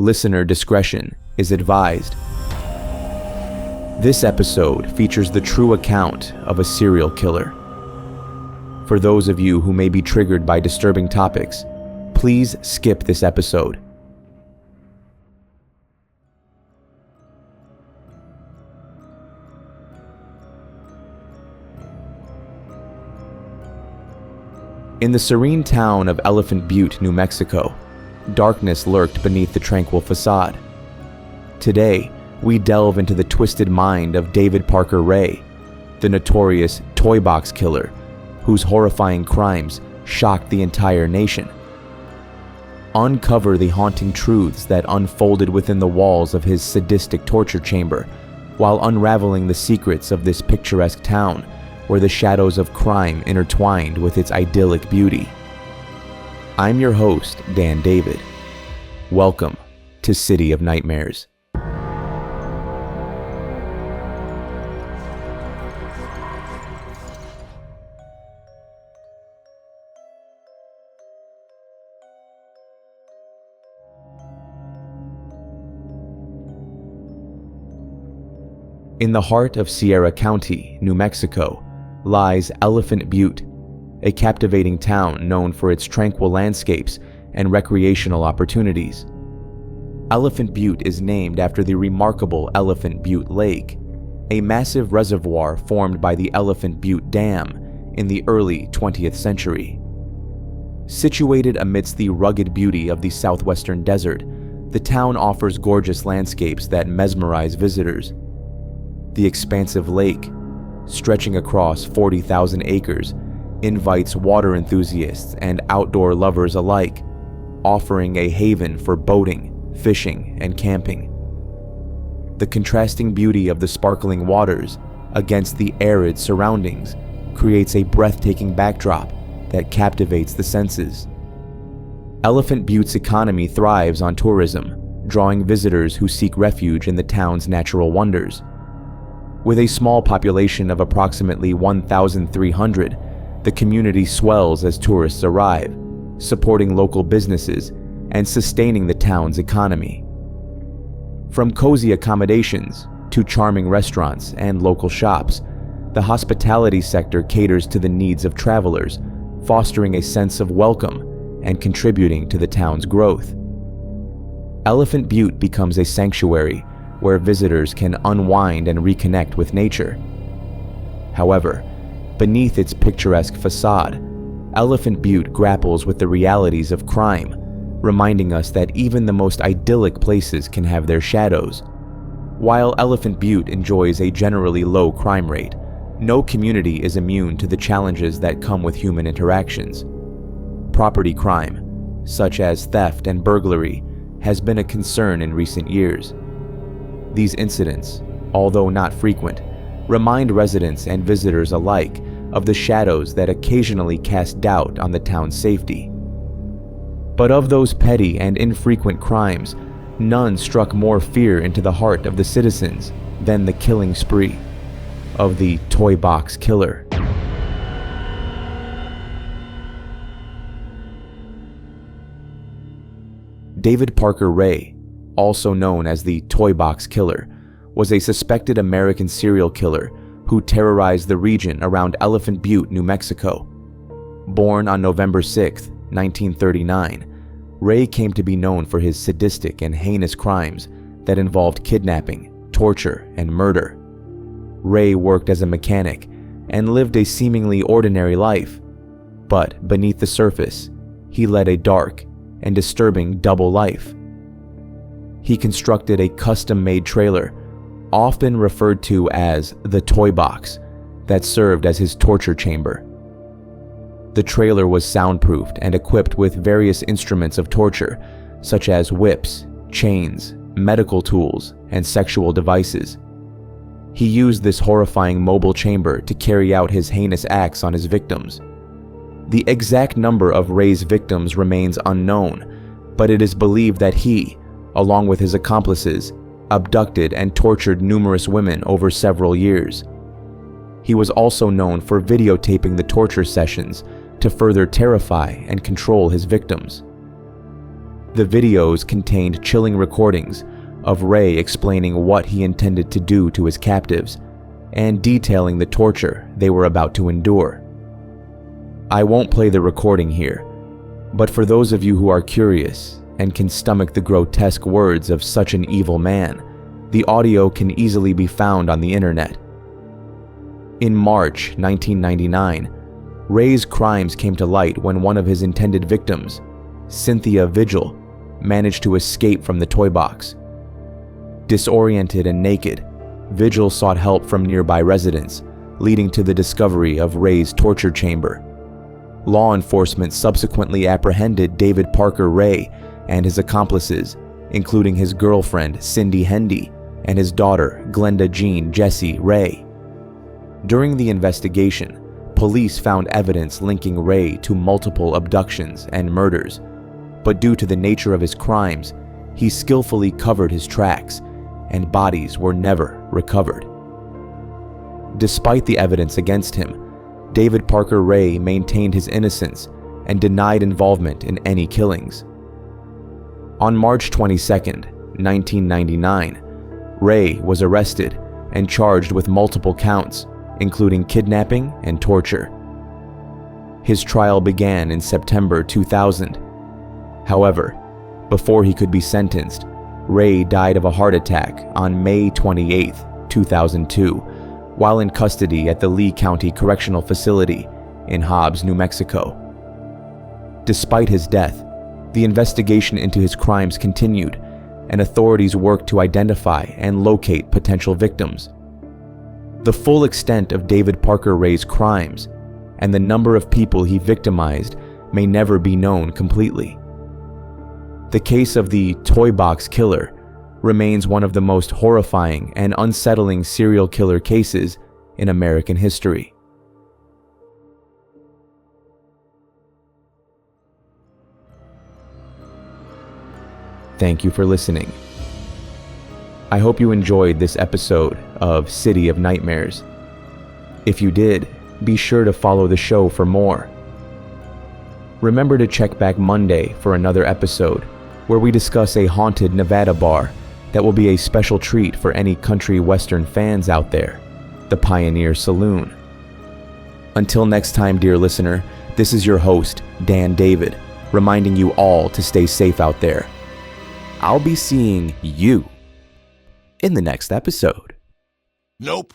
Listener discretion is advised. This episode features the true account of a serial killer. For those of you who may be triggered by disturbing topics, please skip this episode. In the serene town of Elephant Butte, New Mexico, darkness lurked beneath the tranquil facade. Today, we delve into the twisted mind of David Parker Ray, the notorious toy box killer, whose horrifying crimes shocked the entire nation. Uncover the haunting truths that unfolded within the walls of his sadistic torture chamber, while unraveling the secrets of this picturesque town where the shadows of crime intertwined with its idyllic beauty. I'm your host, Dan David. Welcome to City of Nightmares. In the heart of Sierra County, New Mexico, lies Elephant Butte, a captivating town known for its tranquil landscapes and recreational opportunities. Elephant Butte is named after the remarkable Elephant Butte Lake, a massive reservoir formed by the Elephant Butte Dam in the early 20th century. Situated amidst the rugged beauty of the southwestern desert, the town offers gorgeous landscapes that mesmerize visitors. The expansive lake, stretching across 40,000 acres, invites water enthusiasts and outdoor lovers alike, offering a haven for boating, fishing, and camping. The contrasting beauty of the sparkling waters against the arid surroundings creates a breathtaking backdrop that captivates the senses. Elephant Butte's economy thrives on tourism, drawing visitors who seek refuge in the town's natural wonders. With a small population of approximately 1,300, the community swells as tourists arrive, supporting local businesses and sustaining the town's economy. From cozy accommodations to charming restaurants and local shops, the hospitality sector caters to the needs of travelers, fostering a sense of welcome and contributing to the town's growth. Elephant Butte becomes a sanctuary where visitors can unwind and reconnect with nature. However, beneath its picturesque facade, Elephant Butte grapples with the realities of crime, reminding us that even the most idyllic places can have their shadows. While Elephant Butte enjoys a generally low crime rate, no community is immune to the challenges that come with human interactions. Property crime, such as theft and burglary, has been a concern in recent years. These incidents, although not frequent, remind residents and visitors alike of the shadows that occasionally cast doubt on the town's safety. But of those petty and infrequent crimes, none struck more fear into the heart of the citizens than the killing spree of the toy box killer. David Parker Ray, also known as the Toy Box Killer, was a suspected American serial killer who terrorized the region around Elephant Butte, New Mexico. Born on November 6, 1939, Ray came to be known for his sadistic and heinous crimes that involved kidnapping, torture, and murder. Ray worked as a mechanic and lived a seemingly ordinary life, but beneath the surface, he led a dark and disturbing double life. He constructed a custom-made trailer, often referred to as the toy box, that served as his torture chamber. The trailer was soundproofed and equipped with various instruments of torture, such as whips, chains, medical tools, and sexual devices. He used this horrifying mobile chamber to carry out his heinous acts on his victims. The exact number of Ray's victims remains unknown, but it is believed that he, along with his accomplices, abducted and tortured numerous women over several years. He was also known for videotaping the torture sessions to further terrify and control his victims. The videos contained chilling recordings of Ray explaining what he intended to do to his captives and detailing the torture they were about to endure. I won't play the recording here, but for those of you who are curious and can stomach the grotesque words of such an evil man, the audio can easily be found on the internet. In March 1999, Ray's crimes came to light when one of his intended victims, Cynthia Vigil, managed to escape from the toy box. Disoriented and naked, Vigil sought help from nearby residents, leading to the discovery of Ray's torture chamber. Law enforcement subsequently apprehended David Parker Ray and his accomplices, including his girlfriend Cindy Hendy and his daughter Glenda Jean Jessie Ray. During the investigation, police found evidence linking Ray to multiple abductions and murders, but due to the nature of his crimes, he skillfully covered his tracks, and bodies were never recovered. Despite the evidence against him, David Parker Ray maintained his innocence and denied involvement in any killings. On March 22, 1999, Ray was arrested and charged with multiple counts, including kidnapping and torture. His trial began in September 2000. However, before he could be sentenced, Ray died of a heart attack on May 28, 2002, while in custody at the Lee County Correctional Facility in Hobbs, New Mexico. Despite his death, the investigation into his crimes continued, and authorities worked to identify and locate potential victims. The full extent of David Parker Ray's crimes and the number of people he victimized may never be known completely. The case of the Toy Box Killer remains one of the most horrifying and unsettling serial killer cases in American history. Thank you for listening. I hope you enjoyed this episode of City of Nightmares. If you did, be sure to follow the show for more. Remember to check back Monday for another episode where we discuss a haunted Nevada bar that will be a special treat for any country western fans out there, the Pioneer Saloon. Until next time, dear listener, this is your host, Dan David, reminding you all to stay safe out there. I'll be seeing you in the next episode. Nope.